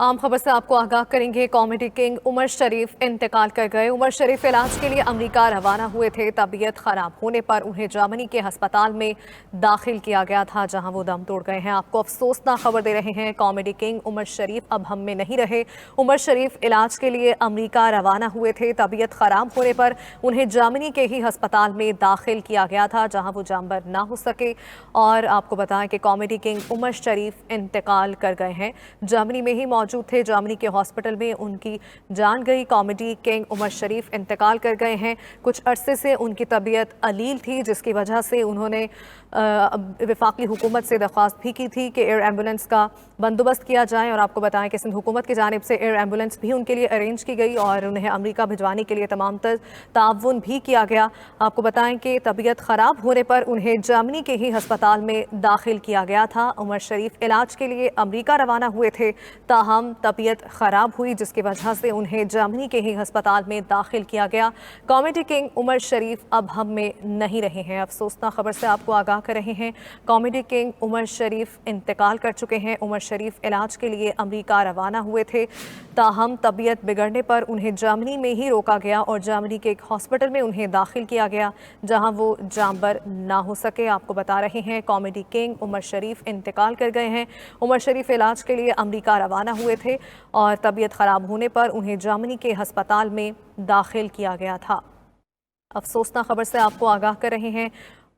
आम खबर से आपको आगाह करेंगे। कॉमेडी किंग उमर शरीफ इंतकाल कर गए। उमर शरीफ इलाज के लिए अमेरिका रवाना हुए थे। तबीयत खराब होने पर उन्हें जर्मनी के अस्पताल में दाखिल किया गया था, जहां वो दम तोड़ गए हैं। आपको अफसोसनाक खबर दे रहे हैं। कॉमेडी किंग उमर शरीफ अब हम में नहीं रहे। उमर शरीफ इलाज के लिए अमेरिका रवाना हुए थे। तबीयत खराब होने पर उन्हें जर्मनी के ही अस्पताल में दाखिल किया गया था, जहां वो जानबर ना हो सके। और आपको बताएं कि कॉमेडी किंग उमर शरीफ इंतकाल कर गए हैं। जर्मनी में ही मौजूद थे। जर्मनी के हॉस्पिटल में उनकी जान गई। कॉमेडी किंग उमर शरीफ इंतकाल कर गए हैं। कुछ अरसे से उनकी तबीयत अलील थी, जिसकी वजह से उन्होंने वफाकी हुकूमत से दरख्वास्त भी की थी कि एयर एम्बुलेंस का बंदोबस्त किया जाए। और आपको बताएं कि सिंध हुकूमत की जानिब से एयर एम्बुलेंस भी उनके लिए अरेंज की गई और उन्हें अमेरिका भिजवाने के लिए तमाम ताउन भी किया गया। आपको बताएं कि तबीयत ख़राब होने पर उन्हें जर्मनी के ही अस्पताल में दाखिल किया गया था। उमर शरीफ इलाज के लिए अमेरिका रवाना हुए थे, ताहम तबीयत ख़राब हुई, जिसकी वजह से उन्हें जर्मनी के ही अस्पताल में दाखिल किया गया। कॉमेडी किंग उमर शरीफ अब हम में नहीं रहे हैं। अफसोसनाक खबर से आपको आगाह कर रहे हैं। कॉमेडी किंग उमर शरीफ इंतकाल कर चुके हैं। उमर शरीफ इलाज के लिए अमेरिका रवाना हुए थे, ताहम तबीयत बिगड़ने पर उन्हें जर्मनी में ही रोका गया और जर्मनी के एक हॉस्पिटल में उन्हें दाखिल किया गया, जहां वो जानबर ना हो सके। आपको बता रहे हैं कॉमेडी किंग उमर शरीफ इंतकाल कर गए हैं। उमर शरीफ इलाज के लिए अमेरिका रवाना हुए थे और तबीयत खराब होने पर उन्हें जर्मनी के अस्पताल में दाखिल किया गया था। अफसोसनाक खबर से आपको आगाह कर रहे हैं।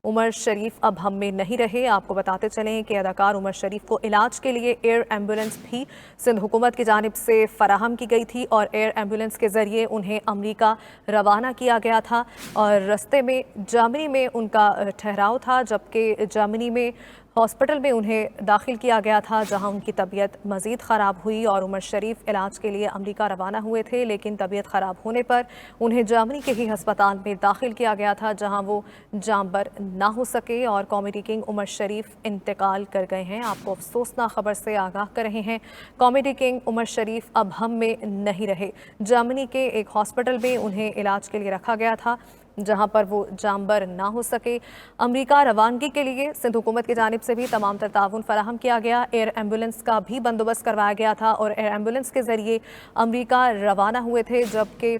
उमर शरीफ अब हम में नहीं रहे। आपको बताते चलें कि अदाकार उमर शरीफ को इलाज के लिए एयर एम्बुलेंस भी सिंध हुकूमत की जानिब से फराहम की गई थी और एयर एम्बुलेंस के ज़रिए उन्हें अमेरिका रवाना किया गया था और रस्ते में जर्मनी में उनका ठहराव था, जबकि जर्मनी में हॉस्पिटल में उन्हें दाखिल किया गया था, जहां उनकी तबीयत मज़ीद ख़राब हुई और उमर शरीफ इलाज के लिए अमेरिका रवाना हुए थे। लेकिन तबीयत ख़राब होने पर उन्हें जर्मनी के ही अस्पताल में दाखिल किया गया था, जहां वो जानबर ना हो सके और कॉमेडी किंग उमर शरीफ इंतकाल कर गए हैं। आपको अफसोसनाक खबर से आगाह कर रहे हैं। कॉमेडी किंग उमर शरीफ अब हम में नहीं रहे। जर्मनी के एक हॉस्पिटल में उन्हें इलाज के लिए रखा गया था, जहां पर वो जानबर ना हो सके। अमेरिका रवानगी के लिए सिंध हुकूमत की जानिब से भी तमाम तर ताउन फराहम किया गया। एयर एम्बुलेंस का भी बंदोबस्त करवाया गया था और एयर एम्बुलेंस के ज़रिए अमेरिका रवाना हुए थे, जबकि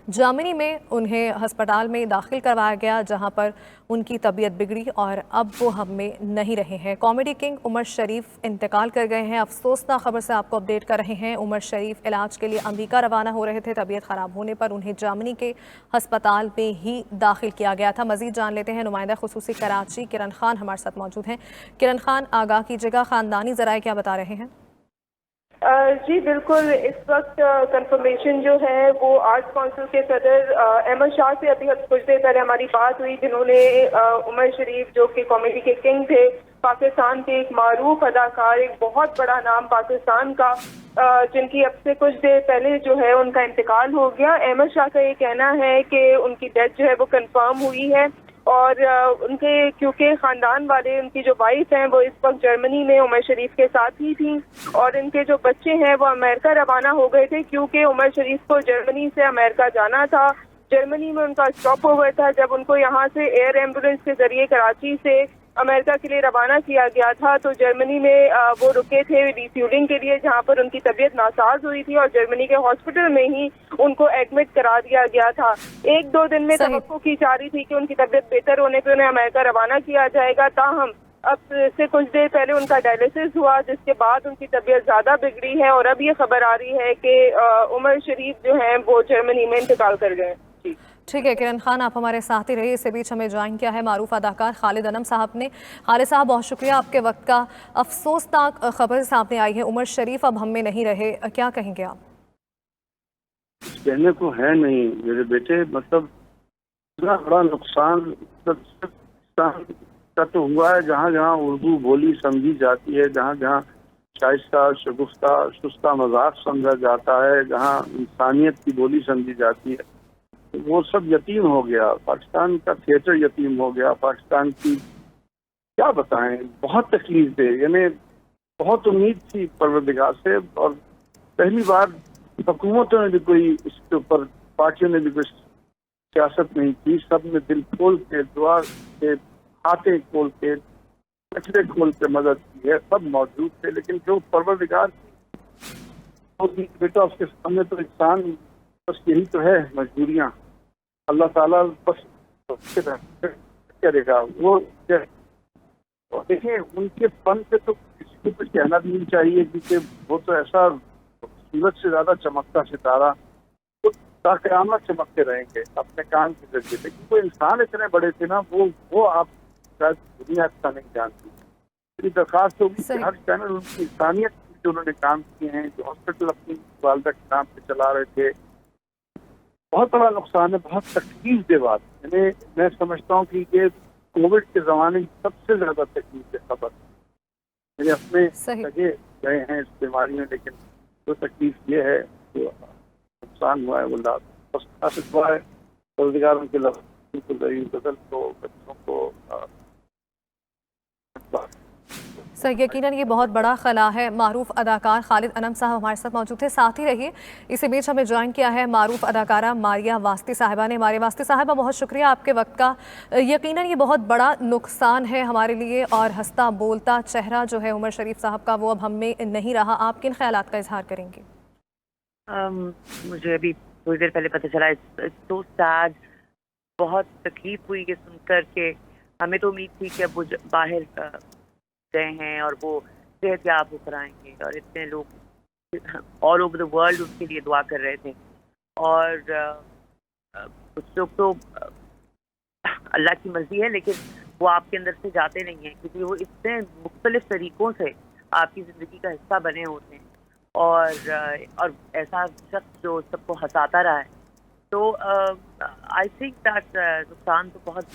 जर्मनी में उन्हें अस्पताल में दाखिल करवाया गया, जहां पर उनकी तबीयत बिगड़ी और अब वो हम में नहीं रहे हैं। कॉमेडी किंग उमर शरीफ इंतकाल कर गए हैं। अफसोसनाक खबर से आपको अपडेट कर रहे हैं। उमर शरीफ इलाज के लिए अमेरिका रवाना हो रहे थे। तबीयत ख़राब होने पर उन्हें जर्मनी के अस्पताल में ही दाखिल किया गया था। मज़ीद जान लेते हैं। नुमाइंदा खुसूसी कराची किरण खान हमारे साथ मौजूद हैं। किरण खान, आगाह कीजिएगा, ख़ानदानी ज़राए क्या बता रहे हैं? जी बिल्कुल, इस वक्त कंफर्मेशन जो है वो आर्ट्स काउंसिल के सदर अहमद शाह से अभी कुछ देर पहले हमारी बात हुई, जिन्होंने उमर शरीफ जो कि कॉमेडी के किंग थे, पाकिस्तान के एक मारूफ अदाकार, एक बहुत बड़ा नाम पाकिस्तान का, जिनकी अब से कुछ देर पहले जो है उनका इंतकाल हो गया। अहमद शाह का ये कहना है कि उनकी डेथ जो है वो कंफर्म हुई है और उनके क्योंकि ख़ानदान वाले, उनकी जो वाइफ हैं वो इस वक्त जर्मनी में उमर शरीफ के साथ ही थी और इनके जो बच्चे हैं वो अमेरिका रवाना हो गए थे, क्योंकि उमर शरीफ को जर्मनी से अमेरिका जाना था। जर्मनी में उनका स्टॉप ओवर था। जब उनको यहाँ से एयर एम्बुलेंस के ज़रिए कराची से अमेरिका के लिए रवाना किया गया था, तो जर्मनी में वो रुके थे रिफ्यूलिंग के लिए, जहां पर उनकी तबीयत नासाज हुई थी और जर्मनी के हॉस्पिटल में ही उनको एडमिट करा दिया गया था। एक दो दिन में तवक्को की जा रही थी कि उनकी तबीयत बेहतर होने पर उन्हें अमेरिका रवाना किया जाएगा। ताहम अब से कुछ देर पहले उनका डायलिसिस हुआ, जिसके बाद उनकी तबीयत ज़्यादा बिगड़ी है और अब ये खबर आ रही है कि उमर शरीफ जो है वो जर्मनी में इंतकाल कर गए। ठीक है किरण खान, आप हमारे साथ ही रहिए। इसी बीच हमें ज्वाइन किया है मारूफ अदाकार खालिद अनम साहब ने। खालिद साहब, बहुत शुक्रिया आपके वक्त का। अफसोसनाक खबर सामने आई है, उमर शरीफ अब हम में नहीं रहे, क्या कहेंगे आप? कहने को है नहीं मेरे बेटे, मतलब इतना बड़ा नुकसान का तो हुआ है। जहाँ जहाँ उर्दू बोली समझी जाती है, जहाँ जहाँ शाइस्ता शगुफ्ता सुस्ता मजाक समझा जाता है, जहाँ इंसानियत की बोली समझी जाती है, वो सब यतीम हो गया। पाकिस्तान का थिएटर यतीम हो गया। पाकिस्तान की क्या बताएं, बहुत तकलीफ दे, यानी बहुत उम्मीद थी परवरदिगार से और पहली बार हुकूमतों ने भी कोई इसके ऊपर, पार्टियों ने भी कुछ सियासत नहीं की। सब ने दिल खोल के, दुआ के, हाथे खोल के, कचरे खोल के मदद की है। सब मौजूद थे, लेकिन जो परवरदिगार बेटा उसके सामने तो इंसान बस यही तो है मजबूरियां। अल्लाह ताला बस करेगा वो। देखिए उनके फन पे तो किसी को कुछ कहना भी नहीं चाहिए, क्योंकि वो तो ऐसा सूरज से ज्यादा चमकता सितारा, वो ताक़यामत चमकते रहेंगे अपने काम के जरिए। लेकिन वो इंसान इतने बड़े थे ना, वो आप शायद दुनिया अच्छा नहीं जानती। मेरी दरखास्त होगी कि हर चैनल उनकी इंसानियत जो उन्होंने काम किए हैं, जो हॉस्पिटल अपनी वालदा के नाम पे चला रहे थे, बहुत बड़ा नुकसान है, बहुत तकलीफ दे बात। मैं समझता हूँ कि ये कोविड के ज़माने की सबसे ज़्यादा तकलीफ है खबर। मेरे अपने सगे गए हैं इस बीमारी में, लेकिन जो तकलीफ ये है, जो नुकसान हुआ है, वो बस खास हुआ है रोजगारों के बदल को बच्चों को। सर यकीनन ये बहुत बड़ा खला है। मारूफ अदाकार खालिद अनम साहब हमारे साथ मौजूद थे, साथ ही रहिए। इसी बीच हमें ज्वाइन किया है मारूफ अदाकारा मारिया वास्ती साहिबा ने। मारिया वास्ती साहिबा, बहुत शुक्रिया आपके वक्त का। यकीनन ये बहुत बड़ा नुकसान है हमारे लिए, और हंसता बोलता चेहरा जो है उमर शरीफ साहब का, वो अब हम में नहीं रहा। आप किन ख्यालात का इजहार करेंगे? मुझे अभी थोड़ी देर पहले पता चला, तो सैड, बहुत तकलीफ हुई ये सुनकर के। हमें तो उम्मीद थी कि अब वो बाहर गए हैं और वो सेहतयाब होकर आएंगे, और इतने लोग ऑल ओवर द वर्ल्ड उसके लिए दुआ कर रहे थे। और कुछ लोग तो अल्लाह की मर्जी है, लेकिन वो आपके अंदर से जाते नहीं हैं, क्योंकि वो इतने मुख्तलिफ तरीक़ों से आपकी ज़िंदगी का हिस्सा बने होते हैं, और ऐसा शख्स जो सबको हंसाता रहा है। तो आई थिंक दैट नुकसान तो बहुत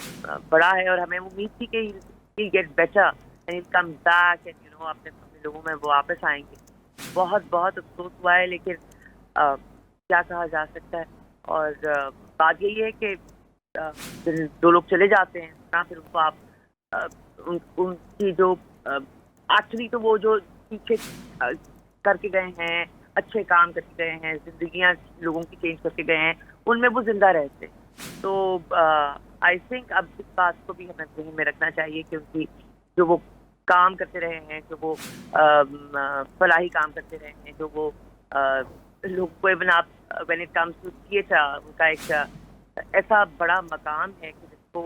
बड़ा है, और हमें उम्मीद थी कि he get better and come back, and अपने लोगों में वो वापस आएंगे। बहुत बहुत अफसोस हुआ है, लेकिन क्या कहा जा सकता है। और बात यही है कि दो लोग चले जाते हैं ना, फिर उनको आप उनकी जो एक्चुअली तो वो जो पीछे करके गए हैं, अच्छे काम करके गए हैं, जिंदगियां लोगों की चेंज करके गए हैं, उनमें वो जिंदा रहते। तो आई थिंक अब इस बात को भी हमें ध्यान में रखना चाहिए, क्योंकि जो वो काम करते रहे हैं, जो वो फलाही काम करते रहे हैं, जो वो लोग को इवन आप when it comes to theatre, उनका एक ऐसा बड़ा मकाम है कि जिसको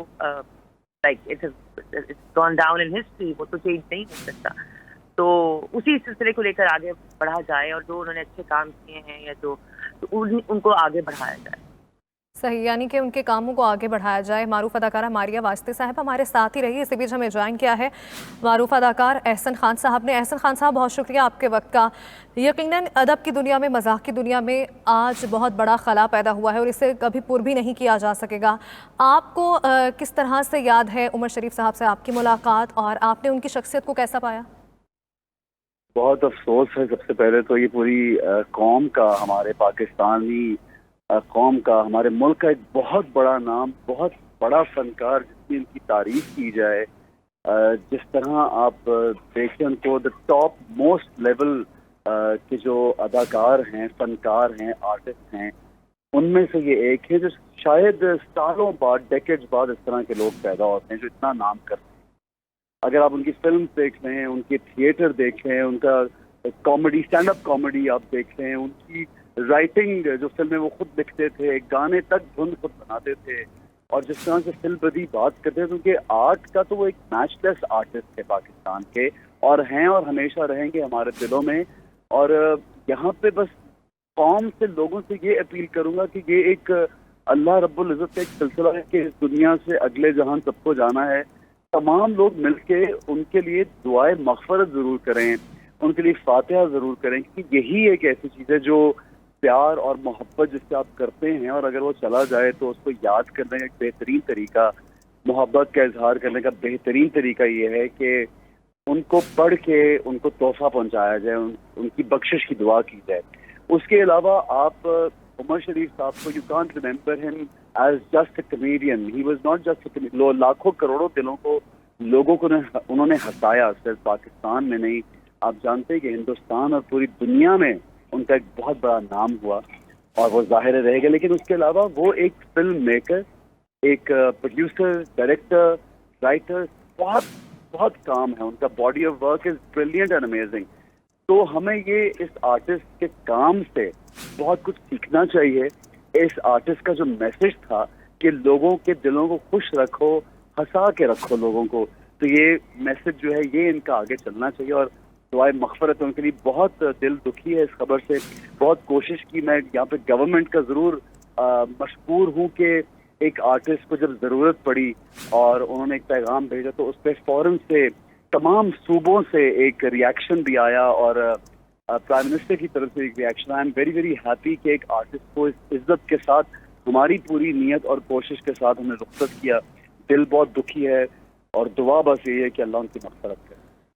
like it's gone down in history, वो तो चेंज नहीं हो सकता। तो उसी सिलसिले को लेकर आगे बढ़ा जाए, और जो उन्होंने अच्छे काम किए हैं या जो उनको आगे बढ़ाया जाए। सही, यानी कि उनके कामों को आगे बढ़ाया जाए। मारूफ अदाकारा मारिया वास्ती साहब हमारे साथ ही रही। इसी बीच हमें ज्वाइन किया है मारूफ अदाकार एहसन खान साहब ने। एहसन खान साहब, बहुत शुक्रिया आपके वक्त का। यकीनन अदब की दुनिया में, मजाक की दुनिया में आज बहुत बड़ा खला पैदा हुआ है, और इसे कभी पूर भी नहीं किया जा सकेगा। आपको किस तरह से याद है उमर शरीफ साहब से आपकी मुलाकात, और आपने उनकी शख्सियत को कैसा पाया? बहुत अफसोस है सबसे पहले तो ये पूरी कौम का, हमारे पाकिस्तानी कौम का, हमारे मुल्क का एक बहुत बड़ा नाम, बहुत बड़ा फनकार जिसकी इनकी तारीफ की जाए। जिस तरह आप देखें उनको, द टॉप मोस्ट लेवल के जो अदाकार हैं, फनकार हैं, आर्टिस्ट हैं, उनमें से ये एक है जो शायद सालों बाद, डेकेड्स बाद इस तरह के लोग पैदा होते हैं जो इतना नाम करते हैं। अगर आप उनकी फिल्म देख रहे हैं, उनके थिएटर देख रहे हैं, उनका कॉमेडी, स्टैंड अप कॉमेडी आप देख रहे हैं, उनकी राइटिंग, जो फिल्में वो खुद लिखते थे, गाने तक धुन खुद बनाते थे, और जिस तरह से फिल्म बदी बात करते थे, उनके आर्ट का तो वो एक मैचलेस आर्टिस्ट है पाकिस्तान के, और हैं और हमेशा रहेंगे हमारे दिलों में। और यहाँ पे बस कौम से, लोगों से ये अपील करूंगा कि ये एक अल्लाह रब्बुल इज़्ज़त का एक सिलसिला है कि इस दुनिया से अगले जहान सबको जाना है। तमाम लोग मिलके उनके लिए दुआए मग़फ़िरत ज़रूर करें, उनके लिए फातिहा ज़रूर करें, क्योंकि यही एक ऐसी चीज़ है जो प्यार और मोहब्बत जिससे आप करते हैं, और अगर वो चला जाए तो उसको याद करने का एक बेहतरीन तरीका, मोहब्बत का इजहार करने का बेहतरीन तरीका ये है कि उनको पढ़ के उनको तोहफा पहुंचाया जाए, उनकी बख्शिश की दुआ की जाए। उसके अलावा आप उमर शरीफ साहब को, you can't remember him as just a comedian, he was not just a comedian. लाखों करोड़ों दिलों को, लोगों को उन्होंने हंसाया, सिर्फ पाकिस्तान में नहीं, आप जानते हैं कि हिंदुस्तान और पूरी दुनिया में उनका एक बहुत बड़ा नाम हुआ, और वो जाहिर रहेगा। लेकिन उसके अलावा वो एक फिल्म मेकर, एक प्रोड्यूसर, डायरेक्टर, राइटर, बहुत बहुत काम है उनका, body of work is brilliant and amazing. तो हमें ये इस आर्टिस्ट के काम से बहुत कुछ सीखना चाहिए। इस आर्टिस्ट का जो मैसेज था कि लोगों के दिलों को खुश रखो, हंसा के रखो लोगों को, तो ये मैसेज जो है ये इनका आगे चलना चाहिए। और दुआए मग़फ़िरत उनके लिए। बहुत दिल दुखी है इस खबर से, बहुत कोशिश की। मैं यहाँ पे गवर्नमेंट का ज़रूर मशकूर हूँ कि एक आर्टिस्ट को जब ज़रूरत पड़ी और उन्होंने एक पैगाम भेजा तो उस पर फ़ौरन से तमाम सूबों से एक रिएक्शन भी आया और प्राइम मिनिस्टर की तरफ से एक reaction. I am very very happy कि एक आर्टिस्ट को इस इज्जत के साथ, हमारी पूरी नीयत और कोशिश के साथ हमने रुखसत किया। दिल बहुत दुखी है और दुआ बस ये है कि अल्लाह उनकी मग़फ़िरत करे।